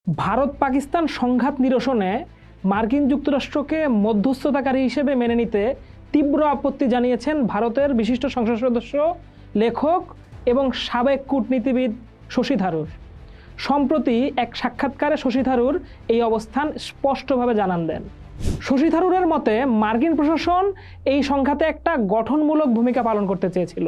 ভারত পাকিস্তান সংঘাত নিরসনে মার্কিন যুক্তরাষ্ট্রকে মধ্যস্থতাকারী হিসেবে মেনে নিতে তীব্র আপত্তি জানিয়েছেন ভারতের বিশিষ্ট সংসদ সদস্য, লেখক এবং সাবেক কূটনীতিবিদ শশী থারুর। সম্প্রতি এক সাক্ষাৎকারে শশী থারুর এই অবস্থান স্পষ্টভাবে জানান দেন। শশী থারুরের মতে মার্কিন প্রশাসন এই সংঘাতে একটা গঠনমূলক ভূমিকা পালন করতে চেয়েছিল,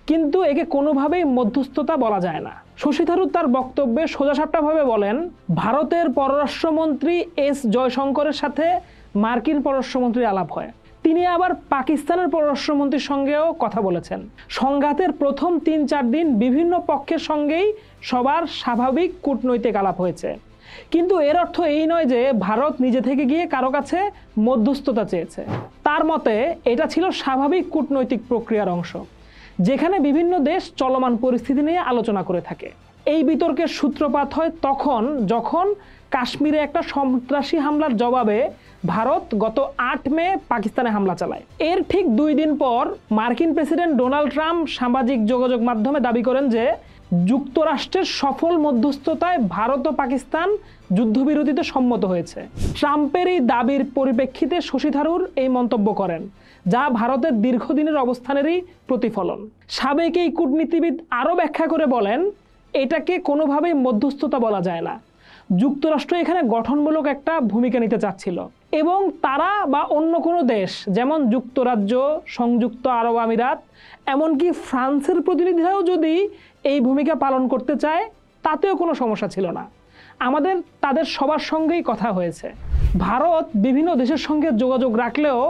কিন্তু একে কোনোভাবেই মধ্যস্থতা বলা যায় না। শশী থারুর তার বক্তব্যে সোজাসাপটাভাবে বলেন, ভারতের পররাষ্ট্রমন্ত্রী এস জয়শঙ্করের সাথে মার্কিন পররাষ্ট্রমন্ত্রীর আলাপ হয়। তিনি আবার পাকিস্তানের পররাষ্ট্রমন্ত্রীর সঙ্গেও কথা বলেছেন। সংঘাতের প্রথম ৩-৪ দিন বিভিন্ন পক্ষের সঙ্গেই সবার স্বাভাবিক কূটনৈতিক আলাপ হয়েছে, কিন্তু এর অর্থ এই নয় যে ভারত নিজে থেকে গিয়ে কারো কাছে মধ্যস্থতা চেয়েছে। তার মতে এটা ছিল স্বাভাবিক কূটনৈতিক প্রক্রিয়ার অংশ, যেখানে বিভিন্ন দেশ চলমান পরিস্থিতি নিয়ে আলোচনা করে থাকে। এই বিতর্কের সূত্রপাত হয় তখন যখন কাশ্মীরে একটা সন্ত্রাসী হামলার জবাবে ভারত গত ৮ মে পাকিস্তানে হামলা চালায়। এর ঠিক ২ দিন পর মার্কিন প্রেসিডেন্ট ডোনাল্ড ট্রাম্প সামাজিক যোগাযোগ মাধ্যমে দাবি করেন যে যুক্তরাষ্ট্রের সফল মধ্যস্থতায় ভারত ও পাকিস্তান যুদ্ধবিরতিতে সম্মত হয়েছে। ট্রাম্পের এই দাবির পরিপ্রেক্ষিতে শশী থারুর এই মন্তব্য করেন, যা ভারতের দীর্ঘদিনের অবস্থানেরই প্রতিফলন। সাবেক এই কূটনীতিবিদ আরও ব্যাখ্যা করে বলেন, এটাকে কোনোভাবেই মধ্যস্থতা বলা যায় না। যুক্তরাষ্ট্র এখানে গঠনমূলক একটা ভূমিকা নিতে চাচ্ছিল এবং তারা বা অন্য কোনো দেশ যেমন যুক্তরাজ্য, সংযুক্ত আরব আমিরাত, এমনকি ফ্রান্সের প্রতিনিধিরাও যদি এই ভূমিকা পালন করতে চায় তাতেও কোনো সমস্যা ছিল না। আমাদের তাদের সবার সঙ্গেই কথা হয়েছে। ভারত বিভিন্ন দেশের সঙ্গে যোগাযোগ রাখলেও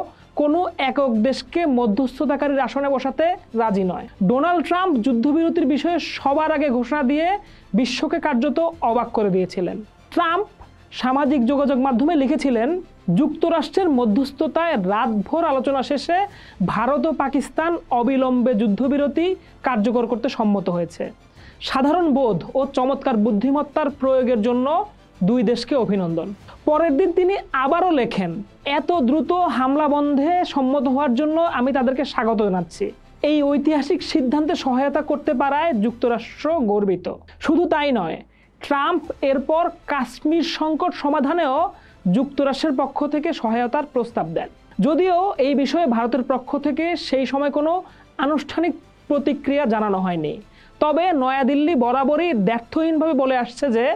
কোনো একক দেশকে মধ্যস্থতাকারীর আসনে বসাতে রাজি নয়। ডোনাল্ড ট্রাম্প যুদ্ধবিরতির বিষয়ে সবার আগে ঘোষণা দিয়ে বিশ্বকে কার্যত অবাক করে দিয়েছিলেন। ট্রাম্প সামাজিক যোগাযোগ মাধ্যমে লিখেছিলেন, যুক্তরাষ্ট্রের মধ্যস্থতায় রাতভর আলোচনা শেষে ভারত ও পাকিস্তান অবিলম্বে যুদ্ধবিরতি কার্যকর করতে সম্মত হয়েছে। সাধারণ বোধ ও চমৎকার বুদ্ধিমত্তার প্রয়োগের জন্য দুই দেশকে অভিনন্দন। পরের দিন তিনি আবারও লেখেন, এত দ্রুত হামলা বন্ধে সম্মত হওয়ার জন্য আমি তাদেরকে স্বাগত জানাচ্ছি। এই ঐতিহাসিক সিদ্ধান্তে সহায়তা করতে পারায় যুক্তরাষ্ট্র গর্বিত। শুধু তাই নয়, ট্রাম্প এরপর কাশ্মীর সংকট সমাধানেও যুক্তরাষ্ট্রের পক্ষ থেকে সহায়তার প্রস্তাব দেন। যদিও এই বিষয়ে ভারতের পক্ষ থেকে সেই সময় কোনো আনুষ্ঠানিক প্রতিক্রিয়া জানানো হয়নি, তবে নয়াদিল্লি বরাবরই দ্ব্যর্থহীনভাবে বলে আসছে যে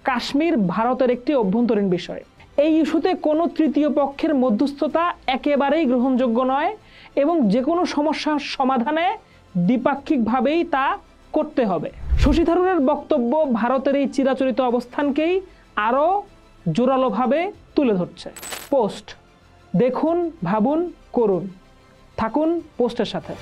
কাশ্মীর ভারতের একটি অভ্যন্তরীণ বিষয়। এই ইস্যুতে কোনো তৃতীয় পক্ষের মধ্যস্থতা একেবারেই গ্রহণযোগ্য নয় এবং যে কোনো সমস্যার সমাধানে দ্বিপাক্ষিকভাবেই তা করতে হবে। শশী থারুরের বক্তব্য ভারতের এই চিরাচরিত অবস্থানকেই আরও জোরালোভাবে তুলে ধরছে। পোস্ট দেখুন, ভাবুন, করুন। থাকুন পোস্টের সাথে।